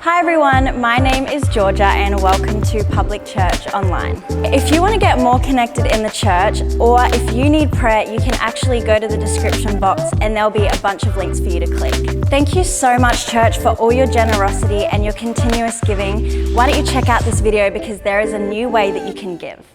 Hi everyone, my name is Georgia and welcome to Public Church Online. If you want to get more connected in the church or if you need prayer, you can actually go to the description box and there'll be a bunch of links for you to click. Thank you so much, church, for all your generosity and your continuous giving. Why don't you check out this video because there is a new way that you can give.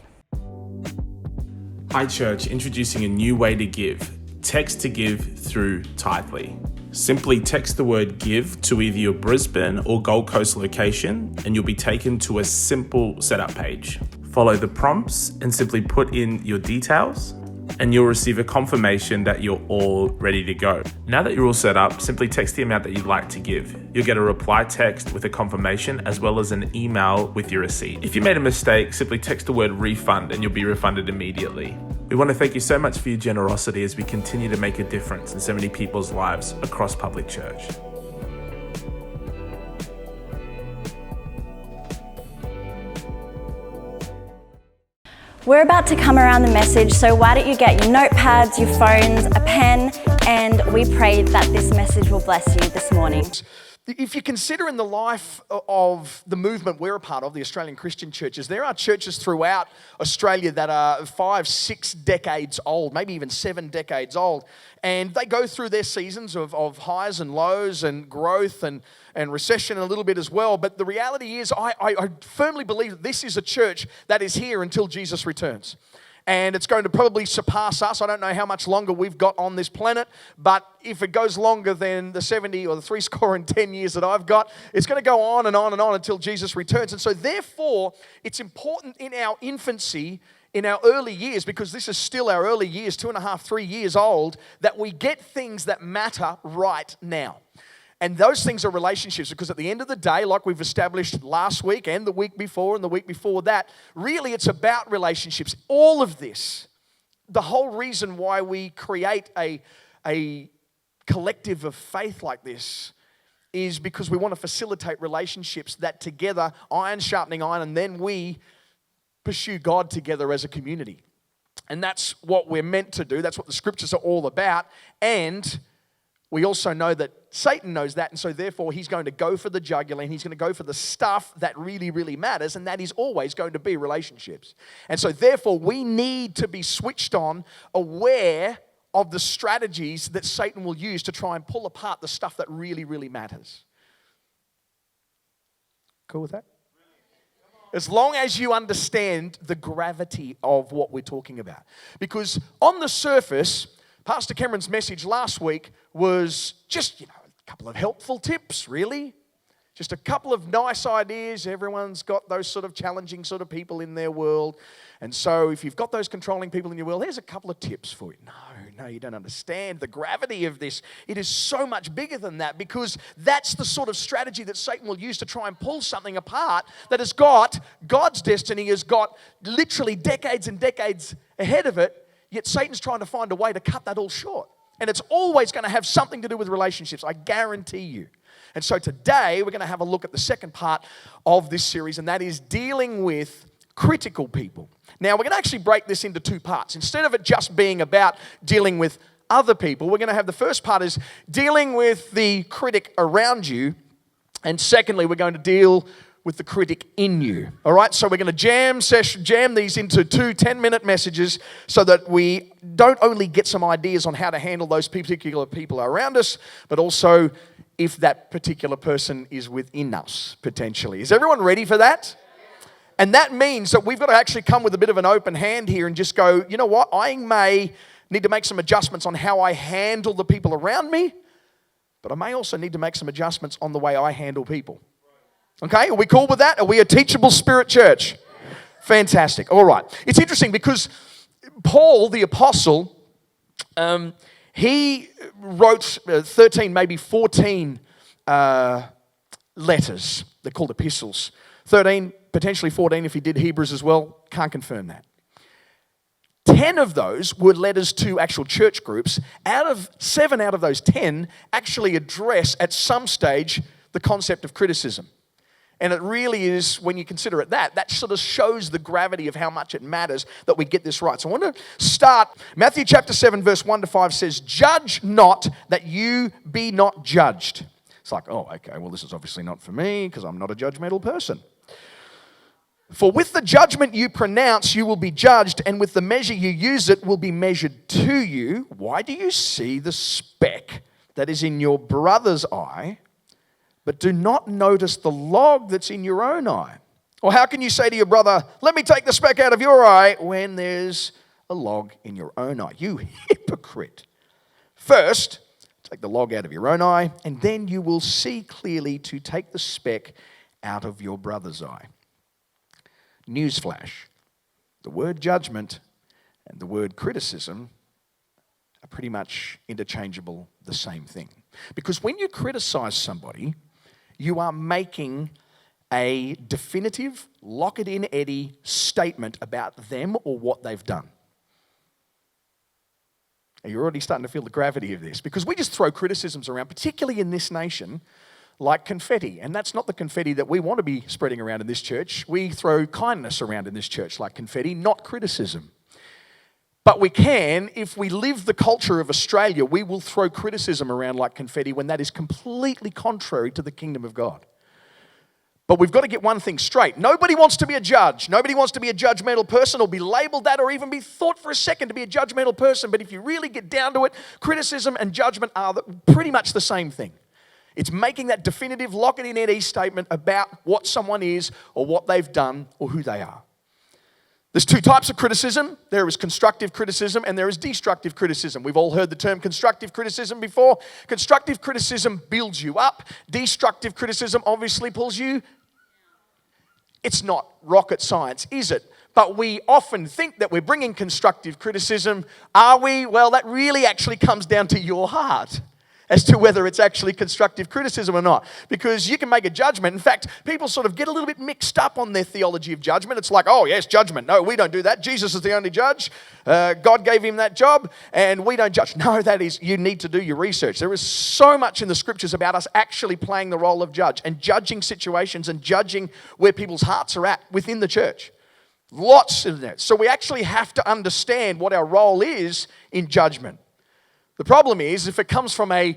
Hi church, introducing a new way to give. Text to give through Tithely. Simply text the word give to either your Brisbane or Gold Coast location and you'll be taken to a simple setup page. Follow the prompts and simply put in your details and you'll receive a confirmation that you're all ready to go. Now that you're all set up, simply text the amount that you'd like to give. You'll get a reply text with a confirmation as well as an email with your receipt. If you made a mistake, simply text the word refund and you'll be refunded immediately. We want to thank you so much for your generosity as we continue to make a difference in so many people's lives across Public Church. We're about to come around the message, so why don't you get your notepads, your phones, a pen, and we pray that this message will bless you this morning. If you consider in the life of the movement we're a part of, the Australian Christian churches, there are churches throughout Australia that are 5, 6 decades old, maybe even 7 decades old. And they go through their seasons of highs and lows and growth and recession a little bit as well. But the reality is I firmly believe that this is a church that is here until Jesus returns. And it's going to probably surpass us. I don't know how much longer we've got on this planet, but if it goes longer than the 70 or the 70 years that I've got, it's going to go on and on and on until Jesus returns. And so therefore, it's important in our infancy, in our early years, because this is still our early years, 2.5, 3 years old, that we get things that matter right now. And those things are relationships, because at the end of the day, like we've established last week and the week before and the week before that, really it's about relationships. All of this, the whole reason why we create a collective of faith like this is because we want to facilitate relationships that together, iron sharpening iron, and then we pursue God together as a community. And that's what we're meant to do. That's what the scriptures are all about. And we also know that Satan knows that, and so therefore he's going to go for the jugular, and he's going to go for the stuff that really, really matters, and that is always going to be relationships. And so therefore we need to be switched on, aware of the strategies that Satan will use to try and pull apart the stuff that really, really matters. Cool with that? As long as you understand the gravity of what we're talking about. Because on the surface, Pastor Cameron's message last week was just, a couple of helpful tips, really. Just a couple of nice ideas. Everyone's got those sort of challenging sort of people in their world. And so if you've got those controlling people in your world, here's a couple of tips for you. No, you don't understand the gravity of this. It is so much bigger than that, because that's the sort of strategy that Satan will use to try and pull something apart that has got God's destiny, has got literally decades and decades ahead of it. Yet Satan's trying to find a way to cut that all short. And it's always going to have something to do with relationships, I guarantee you. And so today, we're going to have a look at the second part of this series, and that is dealing with critical people. Now, we're going to actually break this into 2 parts. Instead of it just being about dealing with other people, we're going to have the first part is dealing with the critic around you, and secondly, we're going to deal with the critic in you. All right, so we're going to jam these into 2 10-minute messages so that we don't only get some ideas on how to handle those particular people around us, but also if that particular person is within us, potentially. Is everyone ready for that? And that means that we've got to actually come with a bit of an open hand here and just go, you know what, I may need to make some adjustments on how I handle the people around me, but I may also need to make some adjustments on the way I handle people. Okay, are we cool with that? Are we a teachable spirit church? Fantastic. All right. It's interesting because Paul, the apostle, he wrote 13, maybe 14 letters. They're called epistles. 13, potentially 14 if he did Hebrews as well. Can't confirm that. 10 of those were letters to actual church groups. 7 out of those 10 actually address at some stage the concept of criticism. And it really is, when you consider it that sort of shows the gravity of how much it matters that we get this right. So I want to start, Matthew chapter 7, verse 1 to 5 says, "Judge not that you be not judged. It's like, oh, okay, well, this is obviously not for me because I'm not a judgmental person. For with the judgment you pronounce, you will be judged, and with the measure you use, it will be measured to you. Why do you see the speck that is in your brother's eye, but do not notice the log that's in your own eye? Or how can you say to your brother, let me take the speck out of your eye, when there's a log in your own eye? You hypocrite. First, take the log out of your own eye, and then you will see clearly to take the speck out of your brother's eye. Newsflash. The word judgment and the word criticism are pretty much interchangeable, the same thing. Because when you criticize somebody, you are making a definitive, lock it in Eddie statement about them or what they've done. And you're already starting to feel the gravity of this, because we just throw criticisms around, particularly in this nation, like confetti. And that's not the confetti that we want to be spreading around in this church. We throw kindness around in this church like confetti, not criticism. But we can, if we live the culture of Australia, we will throw criticism around like confetti when that is completely contrary to the kingdom of God. But we've got to get one thing straight. Nobody wants to be a judge. Nobody wants to be a judgmental person or be labeled that or even be thought for a second to be a judgmental person. But if you really get down to it, criticism and judgment are pretty much the same thing. It's making that definitive lock it in Eddie statement about what someone is or what they've done or who they are. There's two types of criticism. There is constructive criticism and there is destructive criticism. We've all heard the term constructive criticism before. Constructive criticism builds you up. Destructive criticism obviously pulls you. It's not rocket science, is it? But we often think that we're bringing constructive criticism. Are we? Well, that really actually comes down to your heart as to whether it's actually constructive criticism or not. Because you can make a judgment. In fact, people sort of get a little bit mixed up on their theology of judgment. It's like, oh yes, judgment. No, we don't do that. Jesus is the only judge. God gave him that job and we don't judge. No, that is, you need to do your research. There is so much in the scriptures about us actually playing the role of judge and judging situations and judging where people's hearts are at within the church. Lots in there. So we actually have to understand what our role is in judgment. The problem is, if it comes from a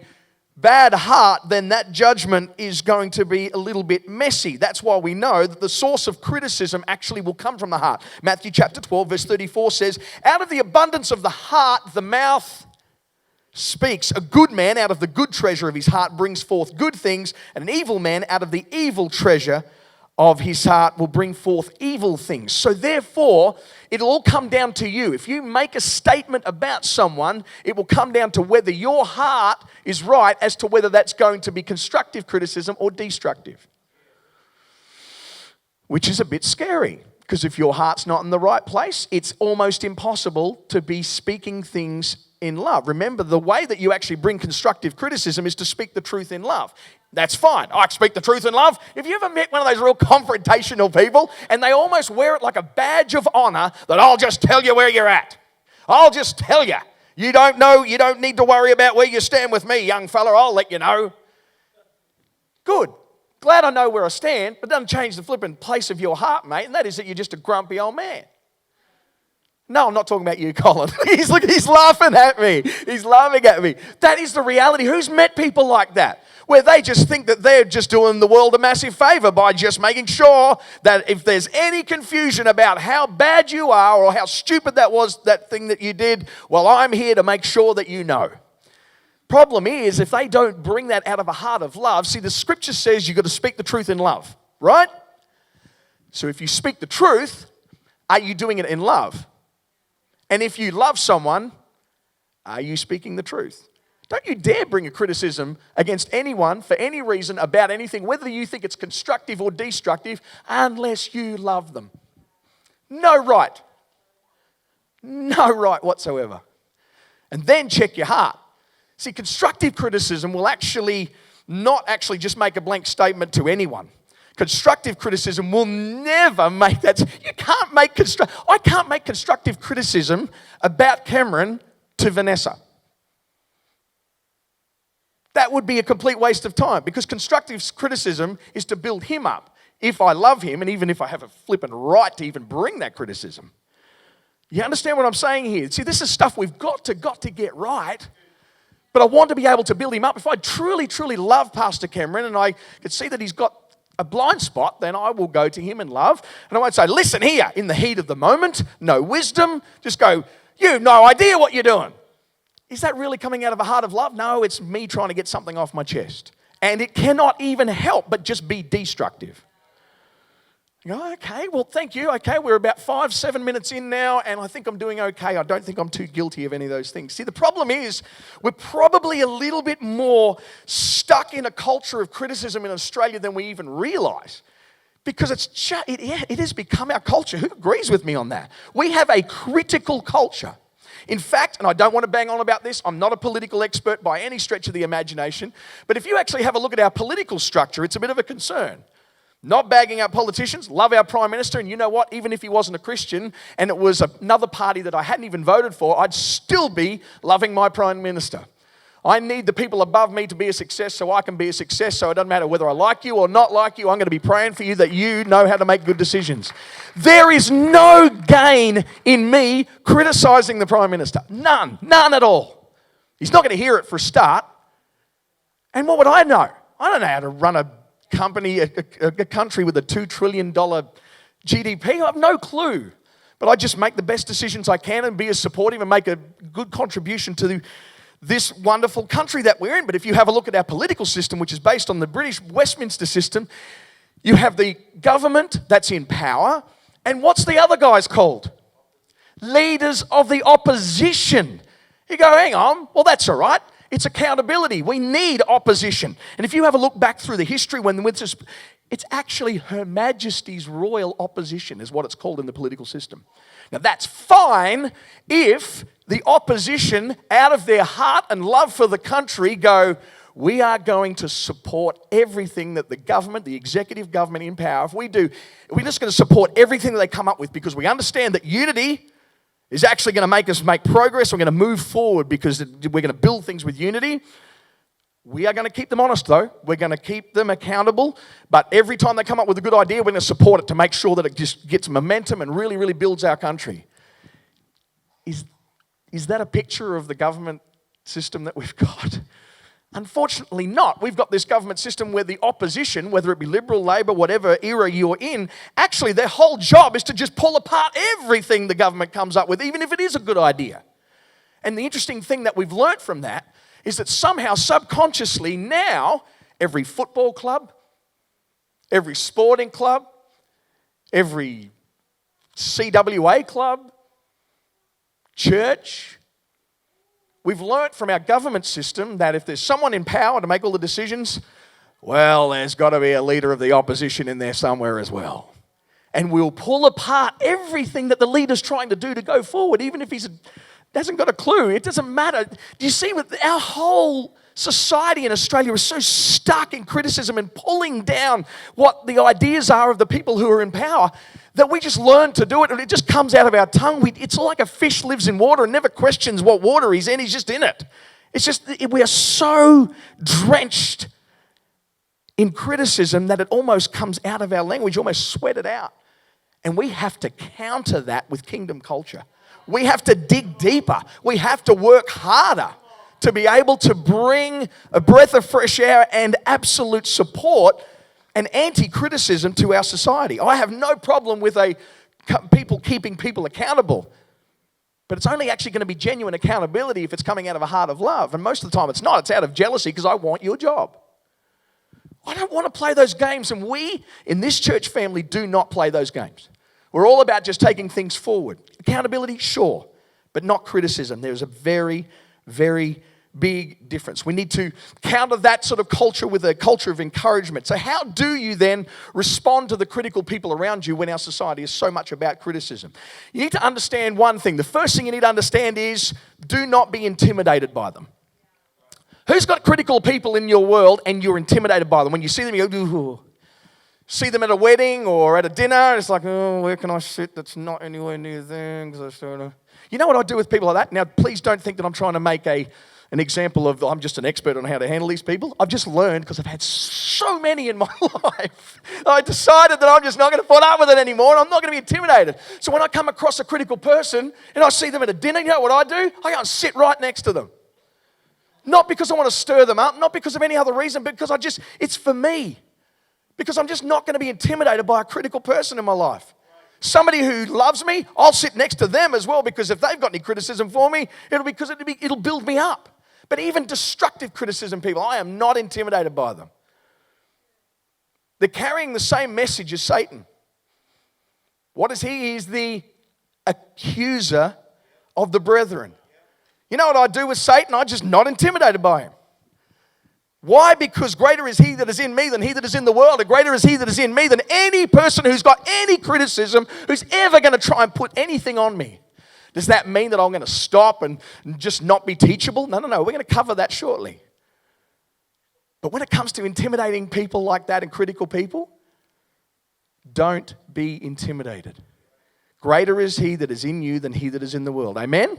bad heart, then that judgment is going to be a little bit messy. That's why we know that the source of criticism actually will come from the heart. Matthew chapter 12, verse 34 says, out of the abundance of the heart, the mouth speaks. A good man out of the good treasure of his heart brings forth good things, and an evil man out of the evil treasure of his heart will bring forth evil things. So therefore, it'll all come down to you. If you make a statement about someone, it will come down to whether your heart is right as to whether that's going to be constructive criticism or destructive. Which is a bit scary, because if your heart's not in the right place, it's almost impossible to be speaking things in love. Remember, the way that you actually bring constructive criticism is to speak the truth in love. That's fine. I speak the truth in love. Have you ever met one of those real confrontational people and they almost wear it like a badge of honor that I'll just tell you where you're at. I'll just tell you. You don't know, you don't need to worry about where you stand with me, young fella. I'll let you know. Good. Glad I know where I stand, but it doesn't change the flipping place of your heart, mate, and that is that you're just a grumpy old man. No, I'm not talking about you, Colin. He's laughing at me. He's laughing at me. That is the reality. Who's met people like that? Where they just think that they're just doing the world a massive favor by just making sure that if there's any confusion about how bad you are or how stupid that was, that thing that you did, well, I'm here to make sure that you know. Problem is, if they don't bring that out of a heart of love, see, the scripture says you've got to speak the truth in love, right? So if you speak the truth, are you doing it in love? And if you love someone, are you speaking the truth? Don't you dare bring a criticism against anyone for any reason about anything, whether you think it's constructive or destructive, unless you love them. No right. No right whatsoever. And then check your heart. See, constructive criticism will not actually just make a blank statement to anyone. Constructive criticism will never make that. I can't make constructive criticism about Cameron to Vanessa. That would be a complete waste of time, because constructive criticism is to build him up. If I love him, and even if I have a flippant right to even bring that criticism. You understand what I'm saying here? See, this is stuff we've got to get right. But I want to be able to build him up. If I truly, truly love Pastor Cameron and I could see that he's got a blind spot, then I will go to him in love. And I won't say, listen here, in the heat of the moment, no wisdom. Just go, you have no idea what you're doing. Is that really coming out of a heart of love? No, it's me trying to get something off my chest. And it cannot even help but just be destructive. You go, okay, well, thank you. Okay, we're about 5-7 minutes in now, and I think I'm doing okay. I don't think I'm too guilty of any of those things. See, the problem is we're probably a little bit more stuck in a culture of criticism in Australia than we even realise. Because it has become our culture. Who agrees with me on that? We have a critical culture. In fact, and I don't want to bang on about this, I'm not a political expert by any stretch of the imagination, but if you actually have a look at our political structure, it's a bit of a concern. Not bagging up politicians, love our Prime Minister, and you know what? Even if he wasn't a Christian and it was another party that I hadn't even voted for, I'd still be loving my Prime Minister. I need the people above me to be a success so I can be a success, so it doesn't matter whether I like you or not like you, I'm going to be praying for you that you know how to make good decisions. There is no gain in me criticising the Prime Minister. None at all. He's not going to hear it for a start. And what would I know? I don't know how to run a company, a country with a $2 trillion GDP. I have no clue. But I just make the best decisions I can and be as supportive and make a good contribution to this wonderful country that we're in. But if you have a look at our political system, which is based on the British Westminster system, you have the government that's in power. And what's the other guys called? Leaders of the opposition. You go, hang on, well, that's all right. It's accountability. We need opposition. And if you have a look back through the history, it's actually Her Majesty's Royal Opposition is what it's called in the political system. Now that's fine if the opposition, out of their heart and love for the country, go, we are going to support everything that the government, the executive government in power, we're just going to support everything that they come up with because we understand that unity is actually going to make us make progress. We're going to move forward because we're going to build things with unity. We are going to keep them honest, though. We're going to keep them accountable. But every time they come up with a good idea, we're going to support it to make sure that it just gets momentum and really, really builds our country. Is that a picture of the government system that we've got? Unfortunately not. We've got this government system where the opposition, whether it be Liberal, Labor, whatever era you're in, actually their whole job is to just pull apart everything the government comes up with, even if it is a good idea. And the interesting thing that we've learnt from that is that somehow subconsciously now every football club, every sporting club, every CWA club, church, we've learnt from our government system that if there's someone in power to make all the decisions, well, there's got to be a leader of the opposition in there somewhere as well. And we'll pull apart everything that the leader's trying to do to go forward, even if he hasn't got a clue. It doesn't matter. Do you see, with our whole society in Australia is so stuck in criticism and pulling down what the ideas are of the people who are in power that we just learn to do it and it just comes out of our tongue. It's like a fish lives in water and never questions what water he's in. He's just in it. It's just, we are so drenched in criticism that it almost comes out of our language, almost sweat it out. And we have to counter that with kingdom culture. We have to dig deeper. We have to work harder to be able to bring a breath of fresh air and absolute support and anti-criticism to our society. I have no problem with people keeping people accountable, but it's only actually going to be genuine accountability if it's coming out of a heart of love. And most of the time it's not. It's out of jealousy because I want your job. I don't want to play those games, and we in this church family do not play those games. We're all about just taking things forward. Accountability, sure, but not criticism. There's a very, very big difference. We need to counter that sort of culture with a culture of encouragement. So how do you then respond to the critical people around you when our society is so much about criticism? You need to understand one thing. The first thing you need to understand is do not be intimidated by them. Who's got critical people in your world and you're intimidated by them? When you see them, you go, ooh. See them at a wedding or at a dinner, it's like, oh, where can I sit that's not anywhere near there? You know what I do with people like that? Now, please don't think that I'm trying to make an example of I'm just an expert on how to handle these people. I've just learned because I've had so many in my life. I decided that I'm just not going to put up with it anymore and I'm not going to be intimidated. So when I come across a critical person and I see them at a dinner, you know what I do? I go and sit right next to them. Not because I want to stir them up, not because of any other reason, but because it's for me. Because I'm just not going to be intimidated by a critical person in my life. Somebody who loves me, I'll sit next to them as well, because if they've got any criticism for me, it'll build me up. But even destructive criticism people, I am not intimidated by them. They're carrying the same message as Satan. What is he? He's the accuser of the brethren. You know what I do with Satan? I'm just not intimidated by him. Why? Because greater is he that is in me than he that is in the world. And greater is he that is in me than any person who's got any criticism, who's ever going to try and put anything on me. Does that mean that I'm going to stop and just not be teachable? No. We're going to cover that shortly. But when it comes to intimidating people like that and critical people, don't be intimidated. Greater is he that is in you than he that is in the world. Amen?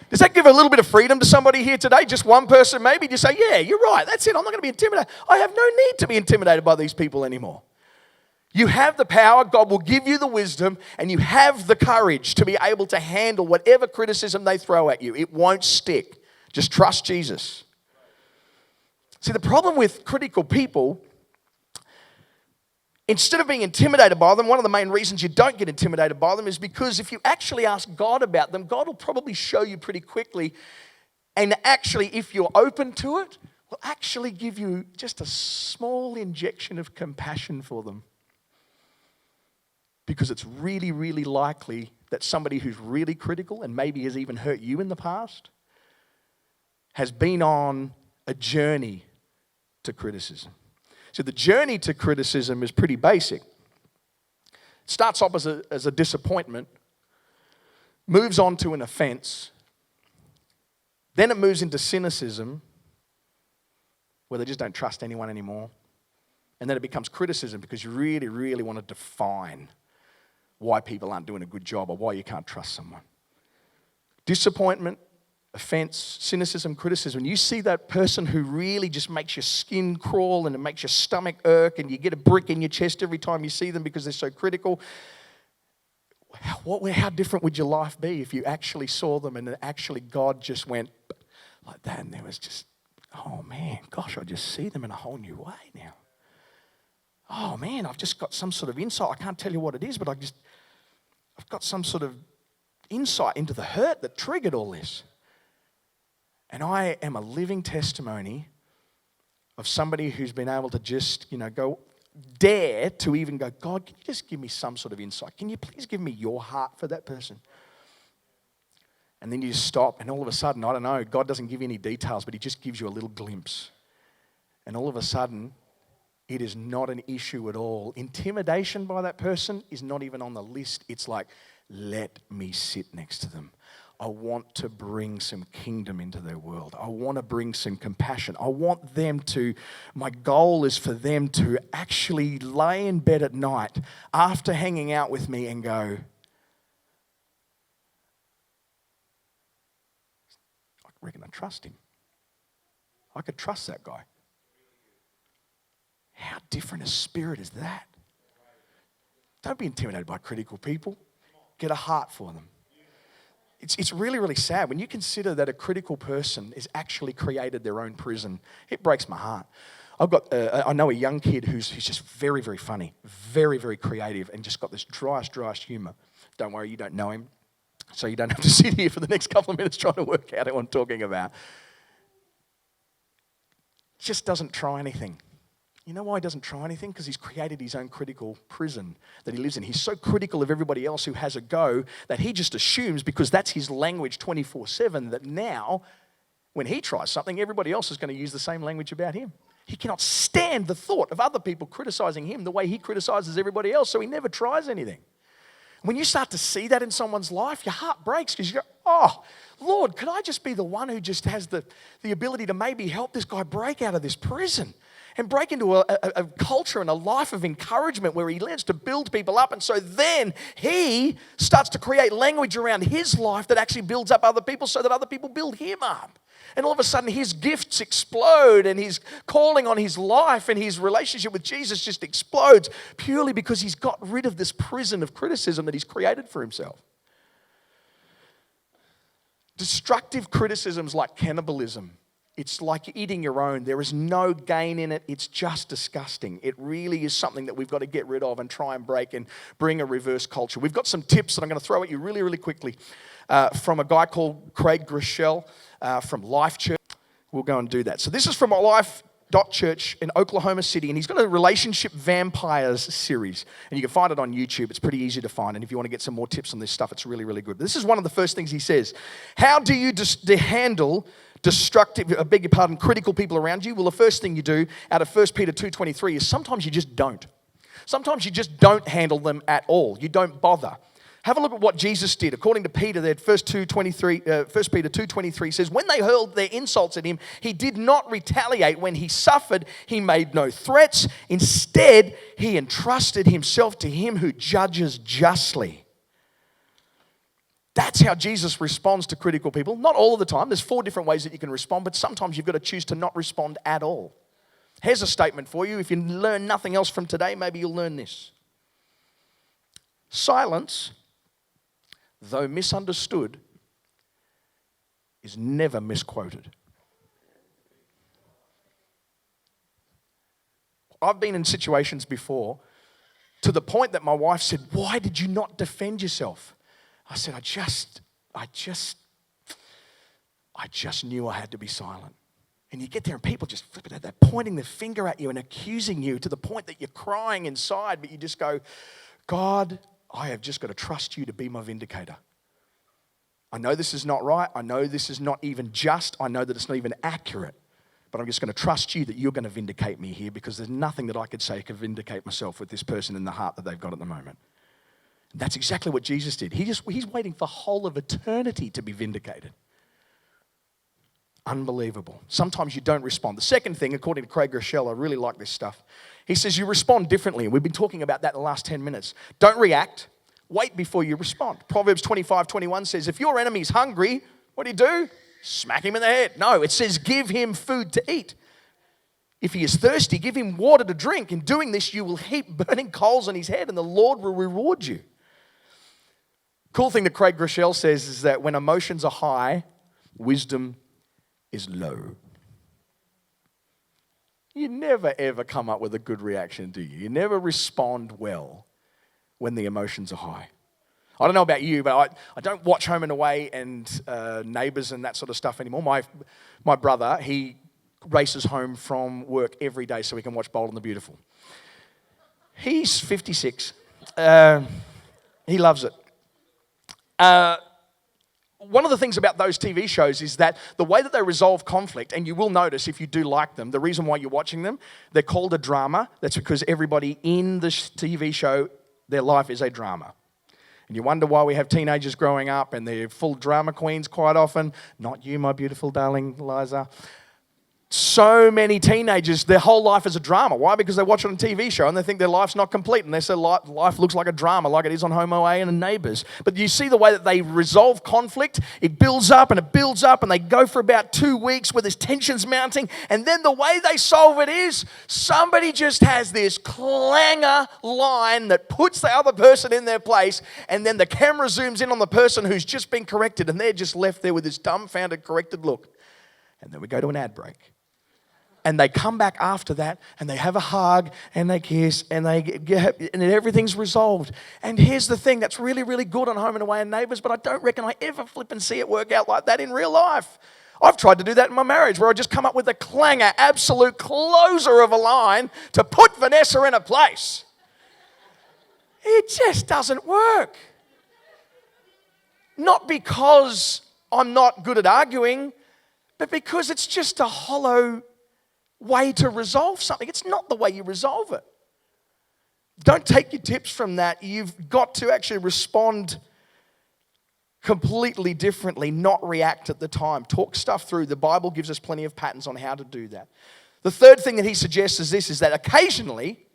Does that give a little bit of freedom to somebody here today? Just one person maybe? Just say, yeah, you're right. That's it. I'm not going to be intimidated. I have no need to be intimidated by these people anymore. You have the power. God will give you the wisdom, and you have the courage to be able to handle whatever criticism they throw at you. It won't stick. Just trust Jesus. See, the problem with critical people, instead of being intimidated by them, one of the main reasons you don't get intimidated by them is because if you actually ask God about them, God will probably show you pretty quickly, and actually, if you're open to it, will actually give you just a small injection of compassion for them. Because it's really, really likely that somebody who's really critical and maybe has even hurt you in the past has been on a journey to criticism. So the journey to criticism is pretty basic. It starts off as a disappointment, moves on to an offense, then it moves into cynicism, where they just don't trust anyone anymore, and then it becomes criticism because you really, really want to define why people aren't doing a good job or why you can't trust someone. Disappointment, offense, cynicism, criticism. You see that person who really just makes your skin crawl and it makes your stomach irk and you get a brick in your chest every time you see them because they're so critical. How different would your life be if you actually saw them and actually God just went like that and there was just, oh man, gosh, I just see them in a whole new way now. Oh man, I've just got some sort of insight. I can't tell you what it is, but I've got some sort of insight into the hurt that triggered all this. And I am a living testimony of somebody who's been able to just, dare to even go, God, can you just give me some sort of insight? Can you please give me your heart for that person? And then you just stop, and all of a sudden, I don't know, God doesn't give you any details, but he just gives you a little glimpse. And all of a sudden, it is not an issue at all. Intimidation by that person is not even on the list. It's like, let me sit next to them. I want to bring some kingdom into their world. I want to bring some compassion. I want them to, my goal is for them to actually lay in bed at night after hanging out with me and go, I reckon I trust him. I could trust that guy. How different a spirit is that? Don't be intimidated by critical people. Get a heart for them. It's really, really sad when you consider that a critical person has actually created their own prison. It breaks my heart. I know a young kid who's just very, very funny, very, very creative, and just got this driest humour. Don't worry, you don't know him, so you don't have to sit here for the next couple of minutes trying to work out what I'm talking about. Just doesn't try anything. You know why he doesn't try anything? Because he's created his own critical prison that he lives in. He's so critical of everybody else who has a go that he just assumes, because that's his language 24/7, that now when he tries something, everybody else is going to use the same language about him. He cannot stand the thought of other people criticizing him the way he criticizes everybody else, so he never tries anything. When you start to see that in someone's life, your heart breaks because you go, oh, Lord, could I just be the one who just has the ability to maybe help this guy break out of this prison and break into a culture and a life of encouragement where he learns to build people up. And so then he starts to create language around his life that actually builds up other people so that other people build him up. And all of a sudden his gifts explode and his calling on his life and his relationship with Jesus just explodes purely because he's got rid of this prison of criticism that he's created for himself. Destructive criticisms like cannibalism It's like eating your own. There is no gain in it. It's just disgusting. It really is something that we've got to get rid of and try and break and bring a reverse culture. We've got some tips that I'm going to throw at you really, really quickly from a guy called Craig Groeschel from Life Church. We'll go and do that. So this is from Life.Church in Oklahoma City, and he's got a Relationship Vampires series, and you can find it on YouTube. It's pretty easy to find, and if you want to get some more tips on this stuff, it's really, really good. But this is one of the first things he says. How do you handle critical people around you? Well, the first thing you do out of 1 Peter 2:23 is sometimes you just don't. Sometimes you just don't handle them at all. You don't bother. Have a look at what Jesus did. According to Peter, there, 1 Peter 2:23 says, when they hurled their insults at him, he did not retaliate. When he suffered, he made no threats. Instead, he entrusted himself to him who judges justly. That's how Jesus responds to critical people. Not all of the time. There's 4 different ways that you can respond, but sometimes you've got to choose to not respond at all. Here's a statement for you. If you learn nothing else from today, maybe you'll learn this. Silence, though misunderstood, is never misquoted. I've been in situations before to the point that my wife said, why did you not defend yourself? I said, I just knew I had to be silent. And you get there and people just flip it at that, pointing their finger at you and accusing you to the point that you're crying inside, but you just go, God, I have just got to trust you to be my vindicator. I know this is not right. I know this is not even just. I know that it's not even accurate. But I'm just going to trust you that you're going to vindicate me here, because there's nothing that I could say could vindicate myself with this person in the heart that they've got at the moment. That's exactly what Jesus did. He's waiting for whole of eternity to be vindicated. Unbelievable. Sometimes you don't respond. The second thing, according to Craig Groeschel, I really like this stuff. He says you respond differently. And we've been talking about that in the last 10 minutes. Don't react. Wait before you respond. Proverbs 25:21 says, if your enemy's hungry, what do? Smack him in the head. No, it says give him food to eat. If he is thirsty, give him water to drink. In doing this, you will heap burning coals on his head, and the Lord will reward you. Cool thing that Craig Groeschel says is that when emotions are high, wisdom is low. You never ever come up with a good reaction, do you? You never respond well when the emotions are high. I don't know about you, but I don't watch Home and Away and Neighbours and that sort of stuff anymore. My brother, he races home from work every day so he can watch Bold and the Beautiful. He's 56. He loves it. One of the things about those TV shows is that the way that they resolve conflict, and you will notice if you do like them, the reason why you're watching them, they're called a drama. That's because everybody in the TV show, their life is a drama. And you wonder why we have teenagers growing up and they're full drama queens quite often. Not you, my beautiful darling Liza. So many teenagers, their whole life is a drama. Why? Because they watch it on a TV show and they think their life's not complete, and they say life looks like a drama, like it is on Home Away and Neighbours. But you see the way that they resolve conflict, it builds up and it builds up, and they go for about 2 weeks where there's tensions mounting, and then the way they solve it is somebody just has this clanger line that puts the other person in their place, and then the camera zooms in on the person who's just been corrected, and they're just left there with this dumbfounded, corrected look. And then we go to an ad break. And they come back after that, and they have a hug, and they kiss, and and everything's resolved. And here's the thing that's really, really good on Home and Away and Neighbours, but I don't reckon I ever flip and see it work out like that in real life. I've tried to do that in my marriage, where I just come up with a clanger, absolute closer of a line to put Vanessa in a place. It just doesn't work. Not because I'm not good at arguing, but because it's just a hollow way to resolve something. It's not the way you resolve it. Don't take your tips from that. You've got to actually respond completely differently, not react at the time. Talk stuff through. The Bible gives us plenty of patterns on how to do that. The third thing that he suggests is this, is that occasionally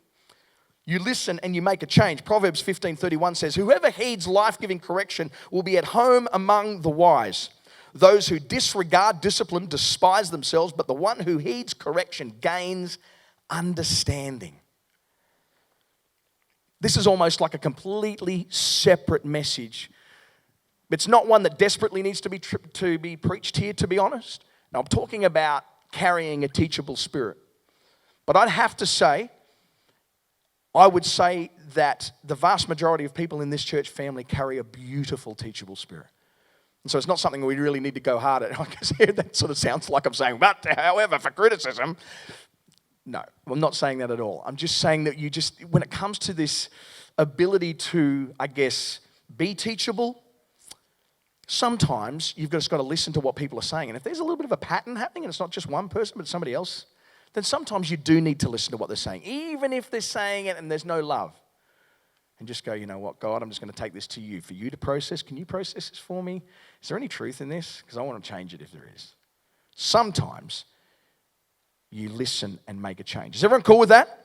you listen and you make a change. Proverbs 15:31 says, whoever heeds life-giving correction will be at home among the wise. Those who disregard discipline despise themselves, but the one who heeds correction gains understanding. This is almost like a completely separate message. It's not one that desperately needs to be preached here, to be honest. Now, I'm talking about carrying a teachable spirit. But I'd have to say, I would say that the vast majority of people in this church family carry a beautiful teachable spirit. And so it's not something we really need to go hard at. I guess that sort of sounds like I'm saying, but however, for criticism, no, I'm not saying that at all. I'm just saying that when it comes to this ability to, I guess, be teachable, sometimes you've just got to listen to what people are saying. And if there's a little bit of a pattern happening, and it's not just one person, but somebody else, then sometimes you do need to listen to what they're saying, even if they're saying it and there's no love. And just go, you know what, God, I'm just going to take this to you for you to process. Can you process this for me? Is there any truth in this? Because I want to change it if there is. Sometimes you listen and make a change. Is everyone cool with that?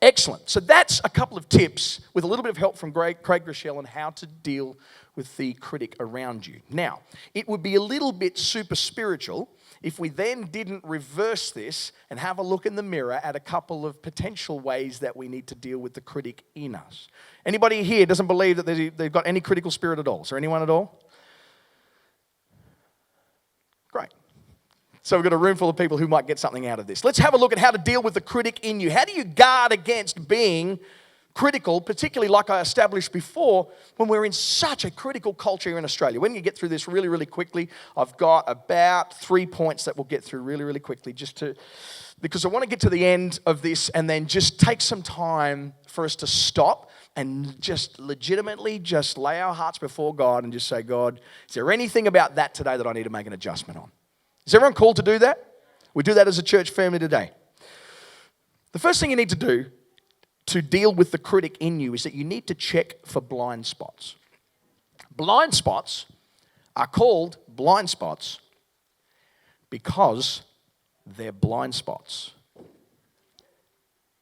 Excellent. So that's a couple of tips with a little bit of help from Craig Groeschel on how to deal with the critic around you. Now, it would be a little bit super spiritual if we then didn't reverse this and have a look in the mirror at a couple of potential ways that we need to deal with the critic in us. Anybody here doesn't believe that they've got any critical spirit at all? Is there anyone at all? Great. So we've got a room full of people who might get something out of this. Let's have a look at how to deal with the critic in you. How do you guard against being critical, particularly like I established before, when we're in such a critical culture here in Australia? When you get through this really, really quickly, I've got about 3 points that we'll get through really, really quickly, because I want to get to the end of this and then just take some time for us to stop and just legitimately just lay our hearts before God and just say, God, is there anything about that today that I need to make an adjustment on? Is everyone called to do that? We do that as a church family today. The first thing you need to do to deal with the critic in you is that you need to check for blind spots. Blind spots are called blind spots because they're blind spots.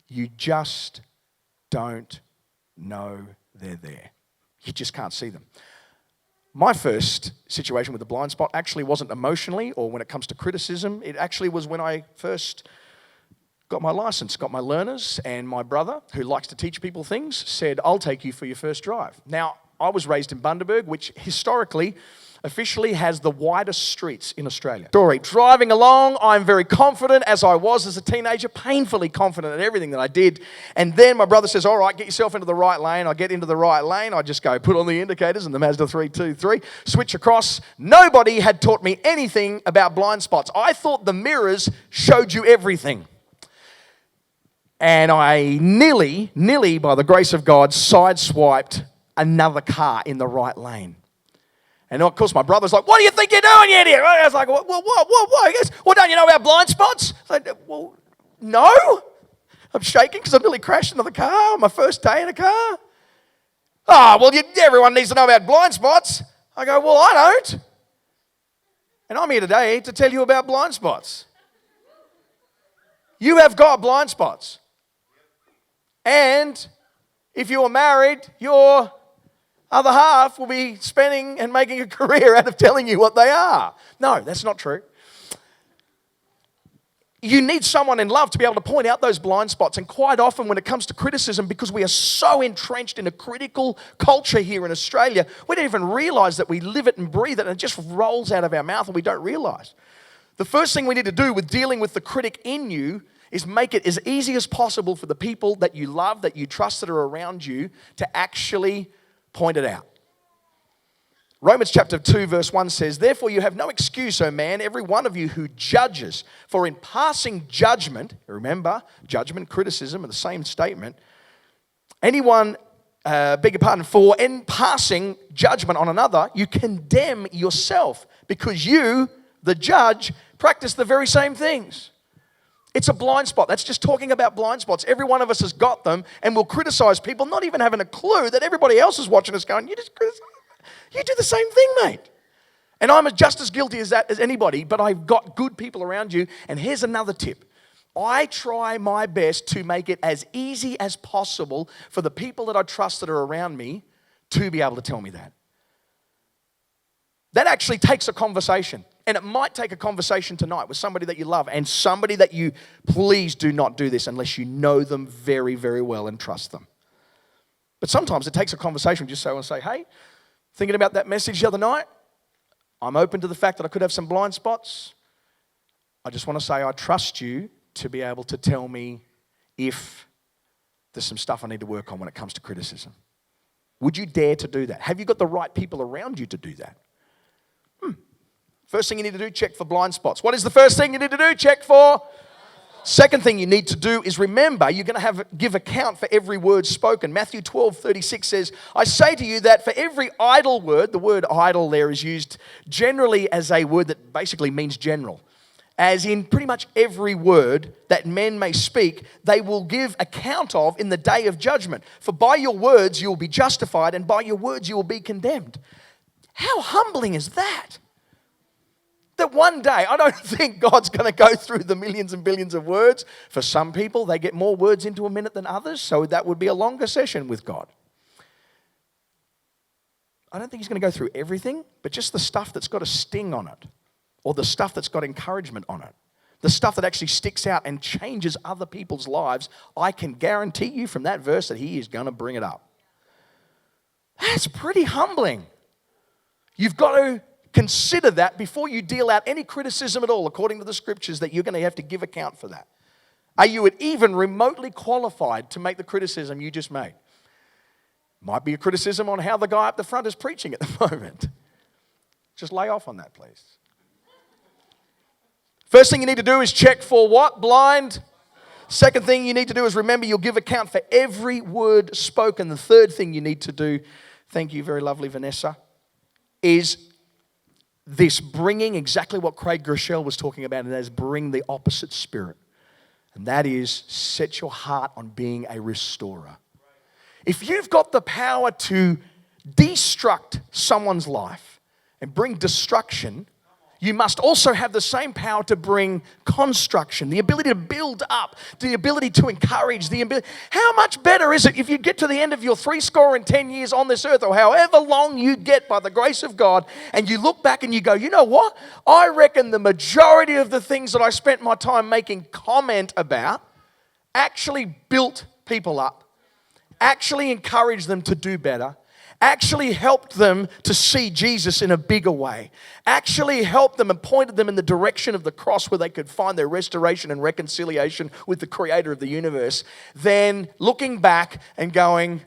You just don't know they're there. You just can't see them. My first situation with a blind spot actually wasn't emotionally or when it comes to criticism. It actually was when I first got my license, got my learners, and my brother, who likes to teach people things, said, I'll take you for your first drive. Now, I was raised in Bundaberg, which historically, officially has the widest streets in Australia. Story, driving along, I'm very confident, as I was as a teenager, painfully confident in everything that I did. And then my brother says, all right, get yourself into the right lane. I get into the right lane. I just go put on the indicators in the Mazda 323, switch across. Nobody had taught me anything about blind spots. I thought the mirrors showed you everything. And I nearly, by the grace of God, sideswiped another car in the right lane. And of course, my brother's like, what do you think you're doing, you idiot? I was like, well, what? He goes, well, don't you know about blind spots? I said, well, no. I'm shaking because I nearly crashed into the car on my first day in a car. Oh, well, everyone needs to know about blind spots. I go, well, I don't. And I'm here today to tell you about blind spots. You have got blind spots. And if you are married, your other half will be spending and making a career out of telling you what they are. No, that's not true. You need someone in love to be able to point out those blind spots. And quite often when it comes to criticism, because we are so entrenched in a critical culture here in Australia, we don't even realize that we live it and breathe it, and it just rolls out of our mouth and we don't realize. The first thing we need to do with dealing with the critic in you is make it as easy as possible for the people that you love, that you trust, that are around you, to actually point it out. Romans chapter 2 verse 1 says, therefore you have no excuse, O man, every one of you who judges. For in passing judgment, remember, judgment, criticism are the same statement. For in passing judgment on another, you condemn yourself, because you, the judge, practice the very same things. It's a blind spot. That's just talking about blind spots. Every one of us has got them, and we'll criticize people, not even having a clue that everybody else is watching us going, you just criticize. You do the same thing, mate. And I'm just as guilty as that as anybody, but I've got good people around you. And here's another tip. I try my best to make it as easy as possible for the people that I trust that are around me to be able to tell me that. That actually takes a conversation. And it might take a conversation tonight with somebody that you love and somebody that you, please do not do this unless you know them very, very well and trust them. But sometimes it takes a conversation just so I say, hey, thinking about that message the other night, I'm open to the fact that I could have some blind spots. I just want to say I trust you to be able to tell me if there's some stuff I need to work on when it comes to criticism. Would you dare to do that? Have you got the right people around you to do that? First thing you need to do, check for blind spots. What is the first thing you need to do? Check for. Second thing you need to do is remember you're going to give account for every word spoken. Matthew 12:36 says, I say to you that for every idle word, the word idle there is used generally as a word that basically means general. As in pretty much every word that men may speak, they will give account of in the day of judgment. For by your words you will be justified, and by your words you will be condemned. How humbling is that? That one day, I don't think God's going to go through the millions and billions of words. For some people, they get more words into a minute than others, so that would be a longer session with God. I don't think He's going to go through everything, but just the stuff that's got a sting on it, or the stuff that's got encouragement on it, the stuff that actually sticks out and changes other people's lives, I can guarantee you from that verse that He is going to bring it up. That's pretty humbling. You've got to consider that before you deal out any criticism at all, according to the scriptures, that you're going to have to give account for that. Are you even remotely qualified to make the criticism you just made? Might be a criticism on how the guy up the front is preaching at the moment. Just lay off on that, please. First thing you need to do is check for what? Blind. Second thing you need to do is remember you'll give account for every word spoken. The third thing you need to do, thank you, very lovely Vanessa, is this bringing exactly what Craig Groeschel was talking about, and that is bring the opposite spirit. And that is set your heart on being a restorer. If you've got the power to destruct someone's life and bring destruction, you must also have the same power to bring construction, the ability to build up, the ability to encourage, the ability. How much better is it if you get to the end of your 70 years on this earth, or however long you get by the grace of God, and you look back and you go, you know what? I reckon the majority of the things that I spent my time making comment about actually built people up, actually encouraged them to do better, actually helped them to see Jesus in a bigger way, actually helped them and pointed them in the direction of the cross where they could find their restoration and reconciliation with the Creator of the universe, then looking back and going,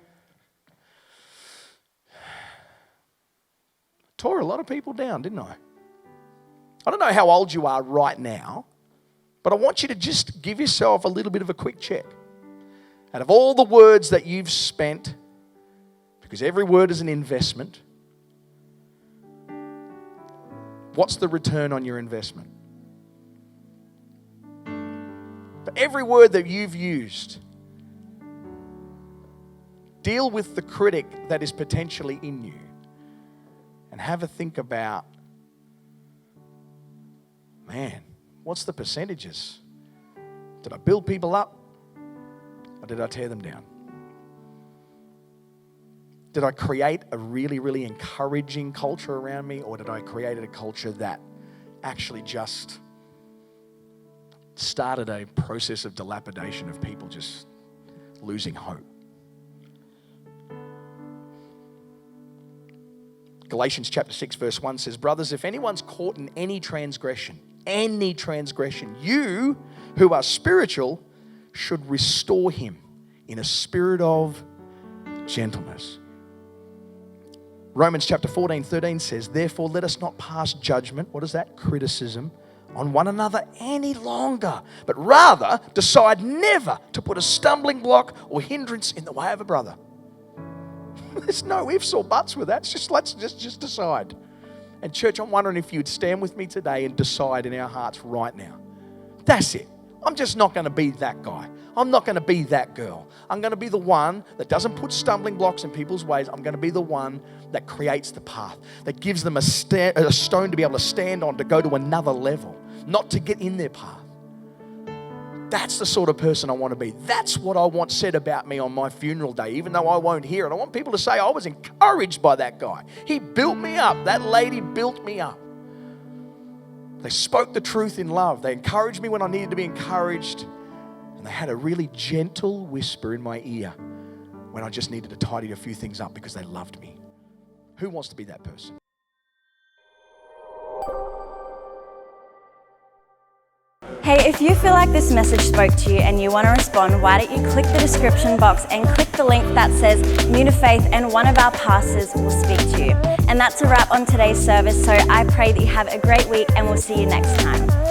tore a lot of people down, didn't I? I don't know how old you are right now, but I want you to just give yourself a little bit of a quick check. Out of all the words that you've spent, because every word is an investment, what's the return on your investment? For every word that you've used, deal with the critic that is potentially in you and have a think about, man, what's the percentages? Did I build people up or did I tear them down? Did I create a really, really encouraging culture around me, or did I create a culture that actually just started a process of dilapidation of people just losing hope? Galatians chapter 6 verse 1 says, brothers, if anyone's caught in any transgression, you who are spiritual should restore him in a spirit of gentleness. Romans chapter 14:13 says, therefore let us not pass judgment, what is that? Criticism, on one another any longer, but rather decide never to put a stumbling block or hindrance in the way of a brother. There's no ifs or buts with that. It's just let's just decide. And church, I'm wondering if you'd stand with me today and decide in our hearts right now. That's it. I'm just not going to be that guy. I'm not going to be that girl. I'm going to be the one that doesn't put stumbling blocks in people's ways. I'm going to be the one that creates the path, that gives them a stone to be able to stand on to go to another level, not to get in their path. That's the sort of person I want to be. That's what I want said about me on my funeral day, even though I won't hear it. I want people to say I was encouraged by that guy. He built me up. That lady built me up. They spoke the truth in love. They encouraged me when I needed to be encouraged. And they had a really gentle whisper in my ear when I just needed to tidy a few things up because they loved me. Who wants to be that person? Hey, if you feel like this message spoke to you and you want to respond, why don't you click the description box and click the link that says New to Faith, and one of our pastors will speak to you. And that's a wrap on today's service, so I pray that you have a great week and we'll see you next time.